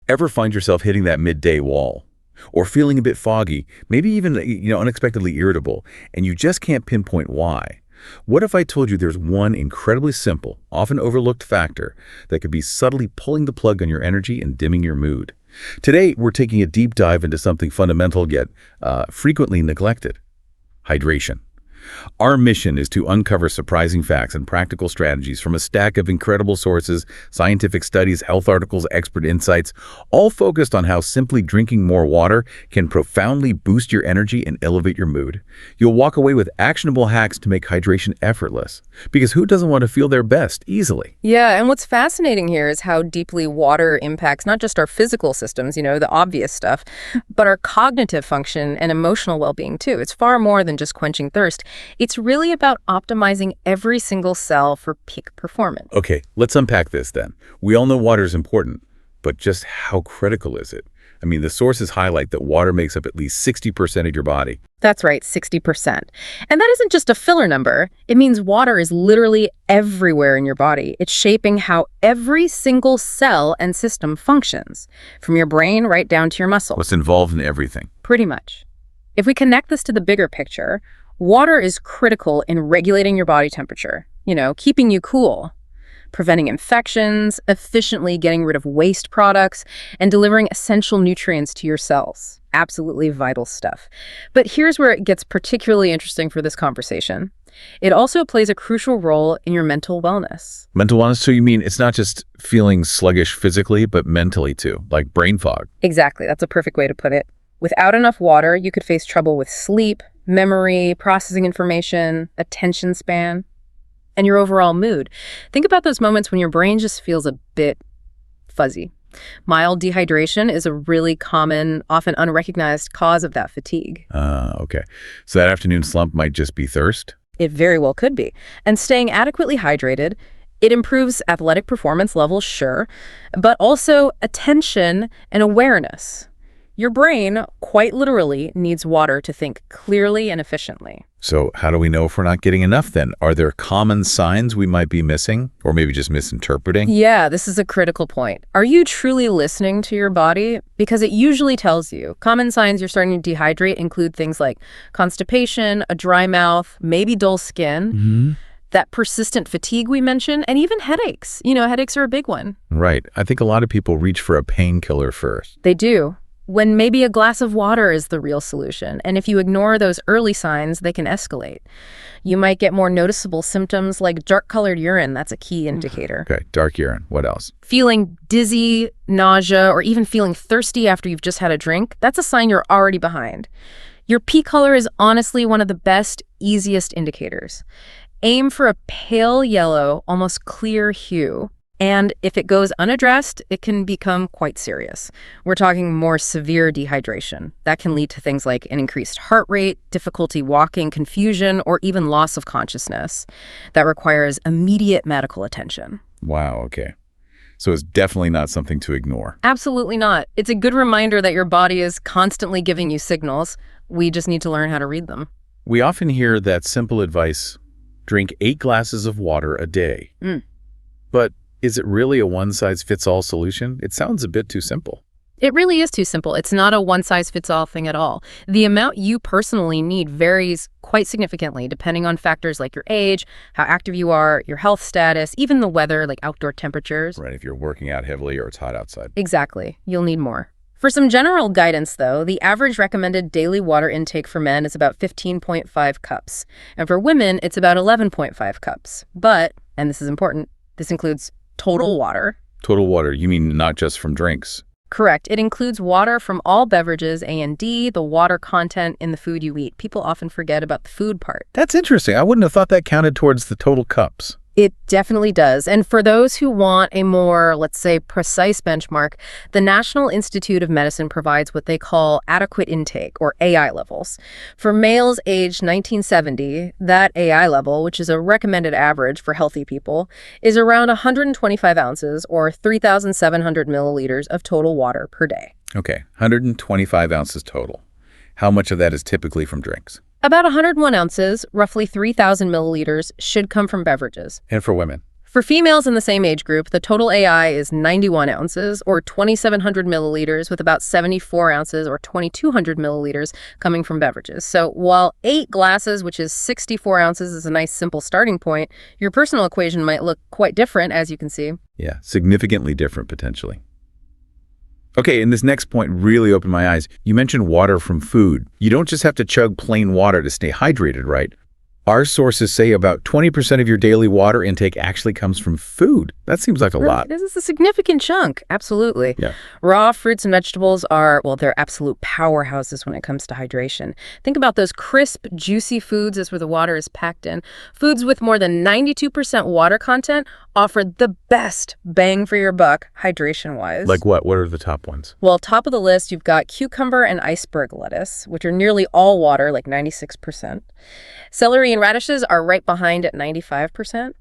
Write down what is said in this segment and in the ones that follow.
Ever find yourself hitting that midday wall? Or feeling a bit foggy, maybe even unexpectedly irritable, and you just can't pinpoint why? What if I told you there's one incredibly simple, often overlooked factor that could be subtly pulling the plug on your energy and dimming your mood? Today, we're taking a deep dive into something fundamental yet frequently neglected: hydration. Our mission is to uncover surprising facts and practical strategies from a stack of incredible sources, scientific studies, health articles, expert insights, all focused on how simply drinking more water can profoundly boost your energy and elevate your mood. You'll walk away with actionable hacks to make hydration effortless, because who doesn't want to feel their best easily? Yeah, and what's fascinating here is how deeply water impacts not just our physical systems, the obvious stuff, but our cognitive function and emotional well-being too. It's far more than just quenching thirst. It's really about optimizing every single cell for peak performance. Okay, let's unpack this then. We all know water is important, but just how critical is it? I mean, the sources highlight that water makes up at least 60% of your body. That's right, 60%. And that isn't just a filler number. It means water is literally everywhere in your body. It's shaping how every single cell and system functions, from your brain right down to your muscles. What's involved in everything? Pretty much. If we connect this to the bigger picture, water is critical in regulating your body temperature, keeping you cool, preventing infections, efficiently getting rid of waste products, and delivering essential nutrients to your cells. Absolutely vital stuff. But here's where it gets particularly interesting for this conversation. It also plays a crucial role in your mental wellness. Mental wellness, so you mean it's not just feeling sluggish physically, but mentally too, like brain fog? Exactly, that's a perfect way to put it. Without enough water, you could face trouble with sleep, memory, processing information, attention span, and your overall mood. Think about those moments when your brain just feels a bit fuzzy. Mild dehydration is a really common, often unrecognized cause of that fatigue. Okay. So that afternoon slump might just be thirst? It very well could be. And staying adequately hydrated, it improves athletic performance levels, sure, but also attention and awareness. Your brain, quite literally, needs water to think clearly and efficiently. So how do we know if we're not getting enough then? Are there common signs we might be missing, or maybe just misinterpreting? Yeah, this is a critical point. Are you truly listening to your body? Because it usually tells you. Common signs you're starting to dehydrate include things like constipation, a dry mouth, maybe dull skin, that persistent fatigue we mentioned, and even headaches. Headaches are a big one. Right. I think a lot of people reach for a painkiller first. They do, when maybe a glass of water is the real solution. And if you ignore those early signs, they can escalate. You might get more noticeable symptoms like dark-colored urine. That's a key indicator. Okay, dark urine. What else? Feeling dizzy, nausea, or even feeling thirsty after you've just had a drink, that's a sign you're already behind. Your pee color is honestly one of the best, easiest indicators. Aim for a pale yellow, almost clear hue. And if it goes unaddressed, it can become quite serious. We're talking more severe dehydration. That can lead to things like an increased heart rate, difficulty walking, confusion, or even loss of consciousness. That requires immediate medical attention. Wow, okay. So it's definitely not something to ignore. Absolutely not. It's a good reminder that your body is constantly giving you signals. We just need to learn how to read them. We often hear that simple advice: drink 8 glasses of water a day. But is it really a one-size-fits-all solution? It sounds a bit too simple. It really is too simple. It's not a one-size-fits-all thing at all. The amount you personally need varies quite significantly depending on factors like your age, how active you are, your health status, even the weather, like outdoor temperatures. Right, if you're working out heavily or it's hot outside. Exactly. You'll need more. For some general guidance, though, the average recommended daily water intake for men is about 15.5 cups. And for women, it's about 11.5 cups. But, and this is important, this includes total water. Total water, you mean not just from drinks? Correct. It includes water from all beverages, A and D, the water content in the food you eat. People often forget about the food part. That's interesting. I wouldn't have thought that counted towards the total cups. It definitely does. And for those who want a more, let's say, precise benchmark, the National Institute of Medicine provides what they call adequate intake, or AI levels. For males aged 1970, that AI level, which is a recommended average for healthy people, is around 125 ounces, or 3,700 milliliters of total water per day. Okay, 125 ounces total. How much of that is typically from drinks? About 101 ounces, roughly 3,000 milliliters, should come from beverages. And for women? For females in the same age group, the total AI is 91 ounces, or 2,700 milliliters, with about 74 ounces, or 2,200 milliliters, coming from beverages. So while 8 glasses, which is 64 ounces, is a nice simple starting point, your personal equation might look quite different, as you can see. Yeah, significantly different potentially. Okay, and this next point really opened my eyes. You mentioned water from food. You don't just have to chug plain water to stay hydrated, right? Our sources say about 20% of your daily water intake actually comes from food. That seems like a lot. This is a significant chunk. Absolutely. Yeah. Raw fruits and vegetables are, well, they're absolute powerhouses when it comes to hydration. Think about those crisp, juicy foods as where the water is packed in. Foods with more than 92% water content offer the best bang for your buck hydration-wise. Like what? What are the top ones? Well, top of the list, you've got cucumber and iceberg lettuce, which are nearly all water, like 96%. Celery and radishes are right behind at 95%.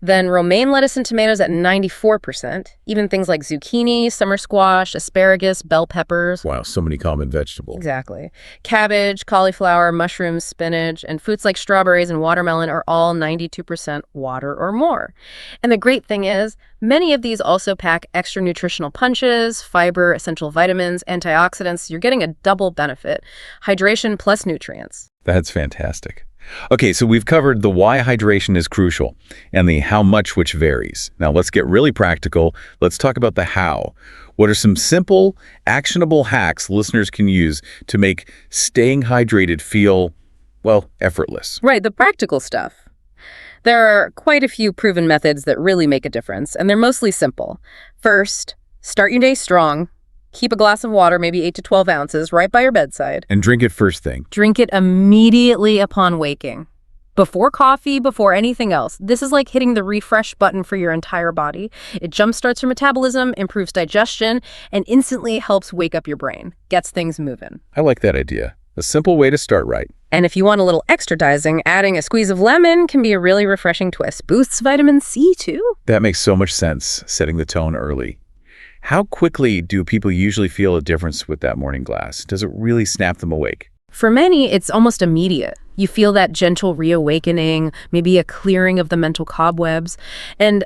Then romaine lettuce and tomatoes at 94%. Even things like zucchini, summer squash, asparagus, bell peppers. Wow, so many common vegetables. Exactly. Cabbage, cauliflower, mushrooms, spinach, and fruits like strawberries and watermelon are all 92% water or more. And the great thing is, many of these also pack extra nutritional punches, fiber, essential vitamins, antioxidants. You're getting a double benefit: hydration plus nutrients. That's fantastic. Okay, so we've covered the why hydration is crucial and the how much, which varies. Now let's get really practical. Let's talk about the how. What are some simple, actionable hacks listeners can use to make staying hydrated feel, well, effortless? Right, the practical stuff. There are quite a few proven methods that really make a difference, and they're mostly simple. First, start your day strong. Keep a glass of water, maybe 8 to 12 ounces, right by your bedside. And drink it first thing. Drink it immediately upon waking. Before coffee, before anything else. This is like hitting the refresh button for your entire body. It jumpstarts your metabolism, improves digestion, and instantly helps wake up your brain. Gets things moving. I like that idea. A simple way to start right. And if you want a little extra dizing, adding a squeeze of lemon can be a really refreshing twist. Boosts vitamin C, too. That makes so much sense, setting the tone early. How quickly do people usually feel a difference with that morning glass? Does it really snap them awake? For many, it's almost immediate. You feel that gentle reawakening, maybe a clearing of the mental cobwebs. And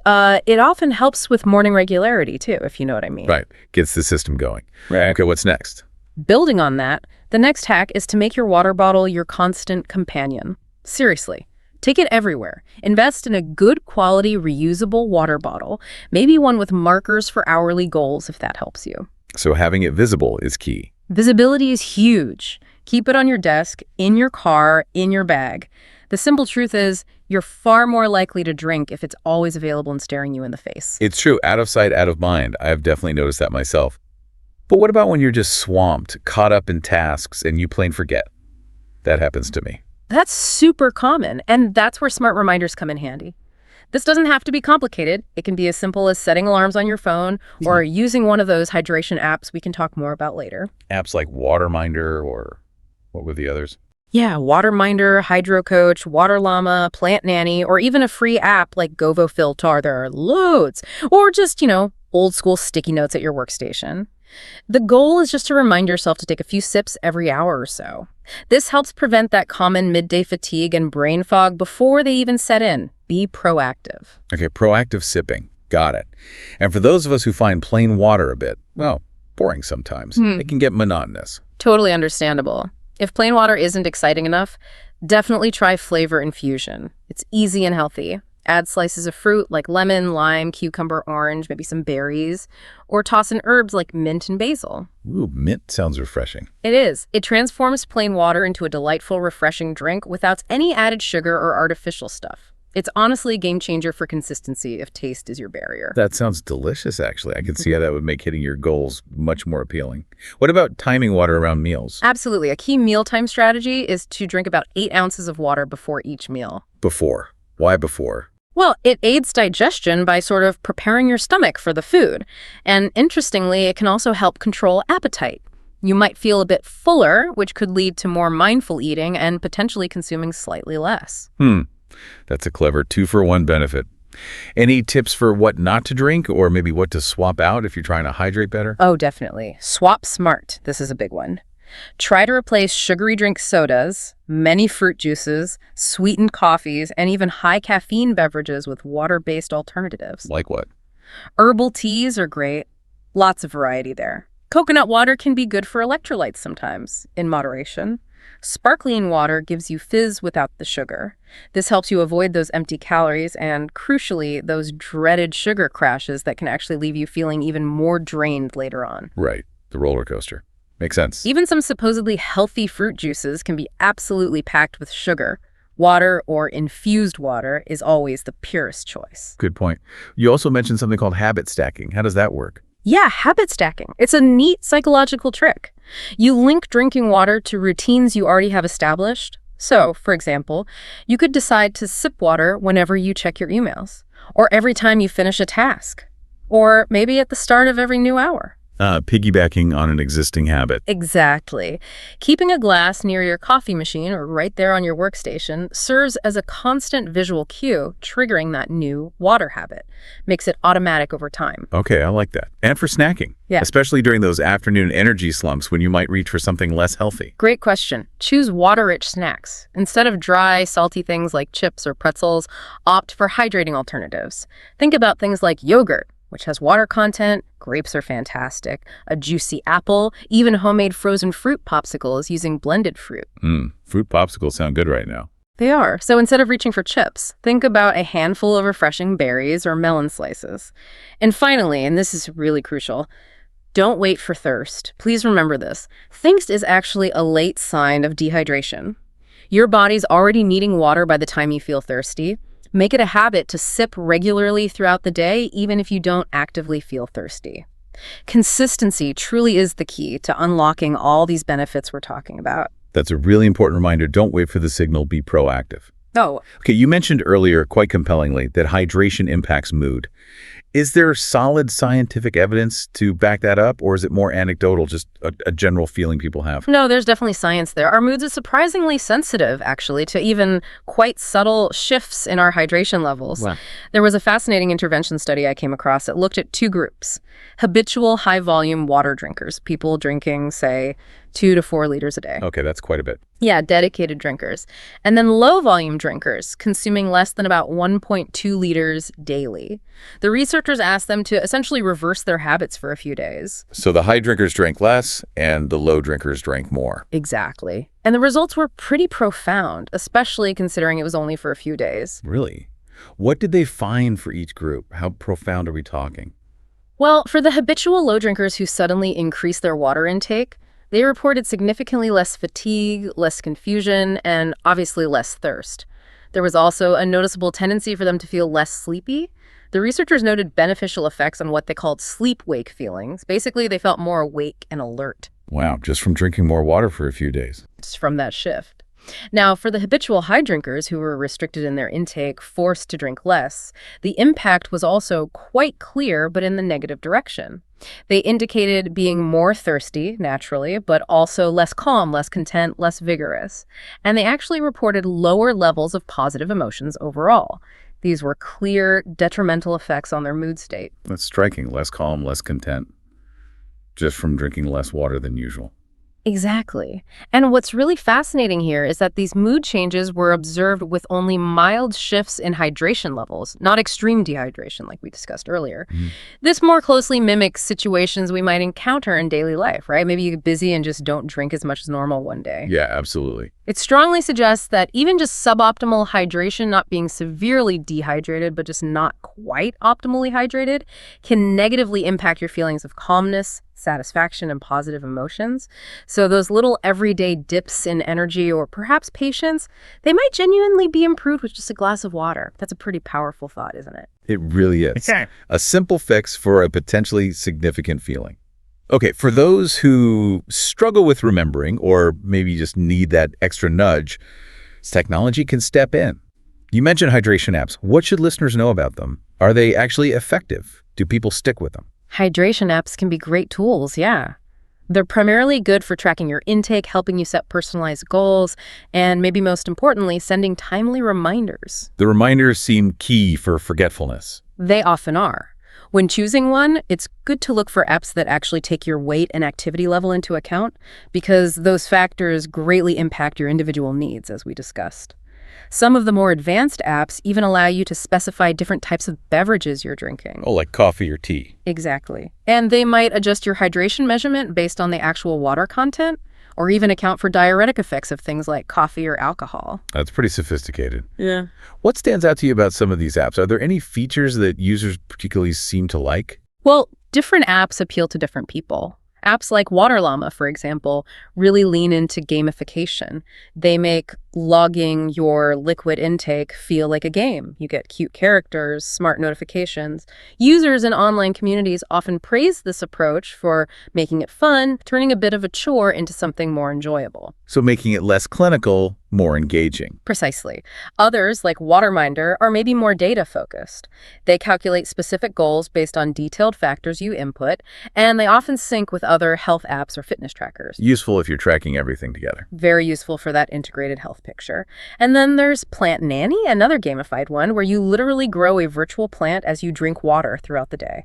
it often helps with morning regularity, too, if you know what I mean. Right. Gets the system going. Right. Okay, what's next? Building on that, the next hack is to make your water bottle your constant companion. Seriously. Take it everywhere. Invest in a good quality reusable water bottle, maybe one with markers for hourly goals if that helps you. So having it visible is key. Visibility is huge. Keep it on your desk, in your car, in your bag. The simple truth is you're far more likely to drink if it's always available and staring you in the face. It's true. Out of sight, out of mind. I've definitely noticed that myself. But what about when you're just swamped, caught up in tasks, and you plain forget? That happens to me. That's super common, and that's where smart reminders come in handy. This doesn't have to be complicated. It can be as simple as setting alarms on your phone or using one of those hydration apps we can talk more about later. Apps like Waterminder, or what were the others? Yeah, Waterminder, Hydro Coach, Water Llama, Plant Nanny, or even a free app like Govo Filter. There are loads. Or just, old school sticky notes at your workstation. The goal is just to remind yourself to take a few sips every hour or so. This helps prevent that common midday fatigue and brain fog before they even set in. Be proactive. Okay, proactive sipping. Got it. And for those of us who find plain water a bit, well, boring sometimes, it can get monotonous. Totally understandable. If plain water isn't exciting enough, definitely try flavor infusion. It's easy and healthy. Add slices of fruit like lemon, lime, cucumber, orange, maybe some berries, or toss in herbs like mint and basil. Ooh, mint sounds refreshing. It is. It transforms plain water into a delightful, refreshing drink without any added sugar or artificial stuff. It's honestly a game changer for consistency if taste is your barrier. That sounds delicious, actually. I can see how that would make hitting your goals much more appealing. What about timing water around meals? Absolutely. A key mealtime strategy is to drink about 8 ounces of water before each meal. Before. Why before? Well, it aids digestion by sort of preparing your stomach for the food. And interestingly, it can also help control appetite. You might feel a bit fuller, which could lead to more mindful eating and potentially consuming slightly less. That's a clever 2-for-1 benefit. Any tips for what not to drink, or maybe what to swap out if you're trying to hydrate better? Oh, definitely. Swap smart. This is a big one. Try to replace sugary drink sodas, many fruit juices, sweetened coffees, and even high caffeine beverages with water-based alternatives. Like what? Herbal teas are great. Lots of variety there. Coconut water can be good for electrolytes sometimes, in moderation. Sparkling water gives you fizz without the sugar. This helps you avoid those empty calories and, crucially, those dreaded sugar crashes that can actually leave you feeling even more drained later on. Right. The roller coaster. Makes sense. Even some supposedly healthy fruit juices can be absolutely packed with sugar. Water or infused water is always the purest choice. Good point. You also mentioned something called habit stacking. How does that work? Yeah, habit stacking. It's a neat psychological trick. You link drinking water to routines you already have established. So, for example, you could decide to sip water whenever you check your emails, or every time you finish a task, or maybe at the start of every new hour. Piggybacking on an existing habit. Exactly. Keeping a glass near your coffee machine or right there on your workstation serves as a constant visual cue, triggering that new water habit. Makes it automatic over time. Okay, I like that. And for snacking. Yeah. Especially during those afternoon energy slumps when you might reach for something less healthy. Great question. Choose water-rich snacks. Instead of dry, salty things like chips or pretzels, opt for hydrating alternatives. Think about things like yogurt, which has water content. Grapes are fantastic. A juicy apple, even homemade frozen fruit popsicles using blended fruit. Fruit popsicles sound good right now. They are. So instead of reaching for chips, think about a handful of refreshing berries or melon slices. And finally, and this is really crucial, don't wait for thirst. Please remember this. Thirst is actually a late sign of dehydration. Your body's already needing water by the time you feel thirsty. Make it a habit to sip regularly throughout the day, even if you don't actively feel thirsty. Consistency truly is the key to unlocking all these benefits we're talking about. That's a really important reminder. Don't wait for the signal. Be proactive. Oh, Okay, you mentioned earlier, quite compellingly, that hydration impacts mood. Is there solid scientific evidence to back that up, or is it more anecdotal, just a general feeling people have? no, there's definitely science there. Our moods are surprisingly sensitive, actually, to even quite subtle shifts in our hydration levels. Wow. There was a fascinating intervention study I came across that looked at two groups. Habitual high-volume water drinkers, people drinking, say, 2 to 4 liters a day. Okay, that's quite a bit. Yeah, dedicated drinkers. And then low-volume drinkers, consuming less than about 1.2 liters daily. The researchers asked them to essentially reverse their habits for a few days. So the high drinkers drank less, and the low drinkers drank more. Exactly. And the results were pretty profound, especially considering it was only for a few days. Really? What did they find for each group? How profound are we talking? Well, for the habitual low drinkers who suddenly increased their water intake, they reported significantly less fatigue, less confusion, and obviously less thirst. There was also a noticeable tendency for them to feel less sleepy. The researchers noted beneficial effects on what they called sleep-wake feelings. Basically, they felt more awake and alert. Wow, just from drinking more water for a few days. Just from that shift. Now, for the habitual high drinkers who were restricted in their intake, forced to drink less, the impact was also quite clear, but in the negative direction. They indicated being more thirsty, naturally, but also less calm, less content, less vigorous. And they actually reported lower levels of positive emotions overall. These were clear, detrimental effects on their mood state. That's striking. Less calm, less content, just from drinking less water than usual. Exactly. And what's really fascinating here is that these mood changes were observed with only mild shifts in hydration levels, not extreme dehydration like we discussed earlier. This more closely mimics situations we might encounter in daily life, right? Maybe you get busy and just don't drink as much as normal one day. Yeah, absolutely. It strongly suggests that even just suboptimal hydration, not being severely dehydrated, but just not quite optimally hydrated, can negatively impact your feelings of calmness, satisfaction, and positive emotions. So those little everyday dips in energy or perhaps patience, they might genuinely be improved with just a glass of water. That's a pretty powerful thought, isn't it? It really is. Okay. A simple fix for a potentially significant feeling. Okay, for those who struggle with remembering or maybe just need that extra nudge, technology can step in. You mentioned hydration apps. What should listeners know about them? Are they actually effective? Do people stick with them? Hydration apps can be great tools, yeah. They're primarily good for tracking your intake, helping you set personalized goals, and maybe most importantly, sending timely reminders. The reminders seem key for forgetfulness. They often are. When choosing one, it's good to look for apps that actually take your weight and activity level into account because those factors greatly impact your individual needs, as we discussed. Some of the more advanced apps even allow you to specify different types of beverages you're drinking. Oh, like coffee or tea. Exactly. And they might adjust your hydration measurement based on the actual water content, or even account for diuretic effects of things like coffee or alcohol. That's pretty sophisticated. Yeah. What stands out to you about some of these apps? Are there any features that users particularly seem to like? Well, different apps appeal to different people. Apps like Water Llama, for example, really lean into gamification. They make logging your liquid intake feel like a game. You get cute characters, smart notifications. Users in online communities often praise this approach for making it fun, turning a bit of a chore into something more enjoyable. So making it less clinical, more engaging. Precisely. Others, like Waterminder, are maybe more data-focused. They calculate specific goals based on detailed factors you input, and they often sync with other health apps or fitness trackers. Useful if you're tracking everything together. Very useful for that integrated health picture. And then there's Plant Nanny, another gamified one, where you literally grow a virtual plant as you drink water throughout the day.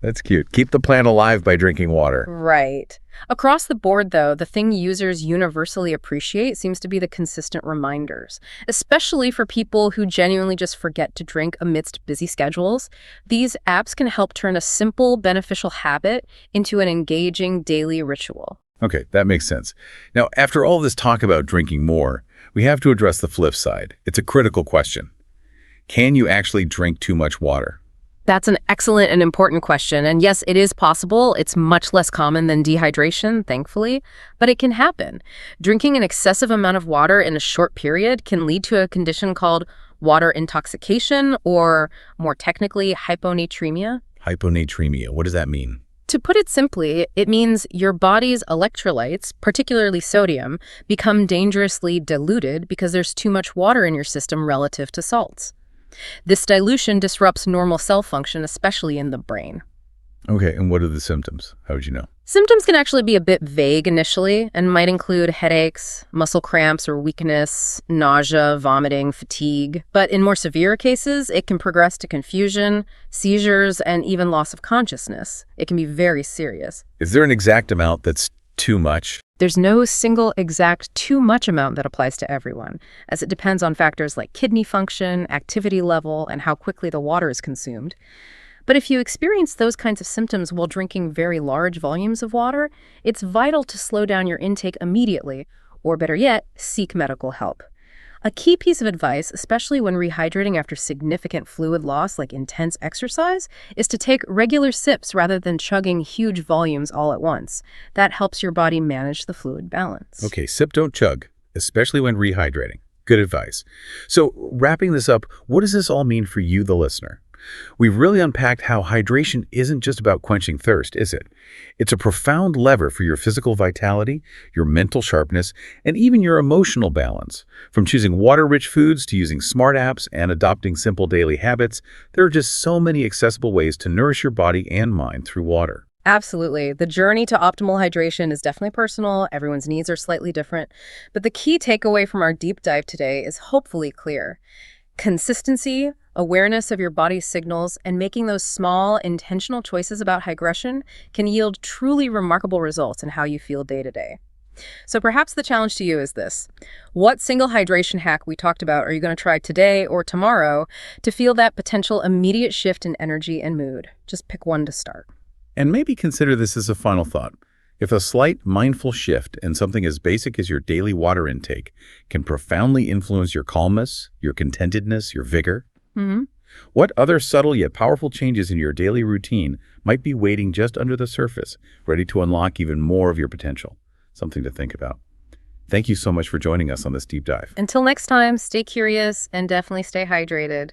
That's cute. Keep the plant alive by drinking water. Right. Across the board, though, the thing users universally appreciate seems to be the consistent reminders, especially for people who genuinely just forget to drink amidst busy schedules. These apps can help turn a simple, beneficial habit into an engaging daily ritual. Okay, that makes sense. Now, after all this talk about drinking more, we have to address the flip side. It's a critical question. Can you actually drink too much water? That's an excellent and important question. And yes, it is possible. It's much less common than dehydration, thankfully, but it can happen. Drinking an excessive amount of water in a short period can lead to a condition called water intoxication, or more technically, hyponatremia. Hyponatremia, what does that mean? To put it simply, it means your body's electrolytes, particularly sodium, become dangerously diluted because there's too much water in your system relative to salts. This dilution disrupts normal cell function, especially in the brain. Okay, and what are the symptoms? How would you know? Symptoms can actually be a bit vague initially and might include headaches, muscle cramps or weakness, nausea, vomiting, fatigue. But in more severe cases, it can progress to confusion, seizures, and even loss of consciousness. It can be very serious. Is there an exact amount that's too much? There's no single exact too much amount that applies to everyone, as it depends on factors like kidney function, activity level, and how quickly the water is consumed. But if you experience those kinds of symptoms while drinking very large volumes of water, it's vital to slow down your intake immediately, or better yet, seek medical help. A key piece of advice, especially when rehydrating after significant fluid loss like intense exercise, is to take regular sips rather than chugging huge volumes all at once. That helps your body manage the fluid balance. Okay, sip, don't chug, especially when rehydrating. Good advice. So wrapping this up, what does this all mean for you, the listener? We've really unpacked how hydration isn't just about quenching thirst, is it? It's a profound lever for your physical vitality, your mental sharpness, and even your emotional balance. From choosing water-rich foods to using smart apps and adopting simple daily habits, there are just so many accessible ways to nourish your body and mind through water. Absolutely. The journey to optimal hydration is definitely personal. Everyone's needs are slightly different. But the key takeaway from our deep dive today is hopefully clear. Consistency, awareness of your body's signals, and making those small, intentional choices about hydration can yield truly remarkable results in how you feel day to day. So perhaps the challenge to you is this. What single hydration hack we talked about are you going to try today or tomorrow to feel that potential immediate shift in energy and mood? Just pick one to start. And maybe consider this as a final thought. If a slight mindful shift in something as basic as your daily water intake can profoundly influence your calmness, your contentedness, your vigor, what other subtle yet powerful changes in your daily routine might be waiting just under the surface, ready to unlock even more of your potential? Something to think about. Thank you so much for joining us on this deep dive. Until next time, stay curious and definitely stay hydrated.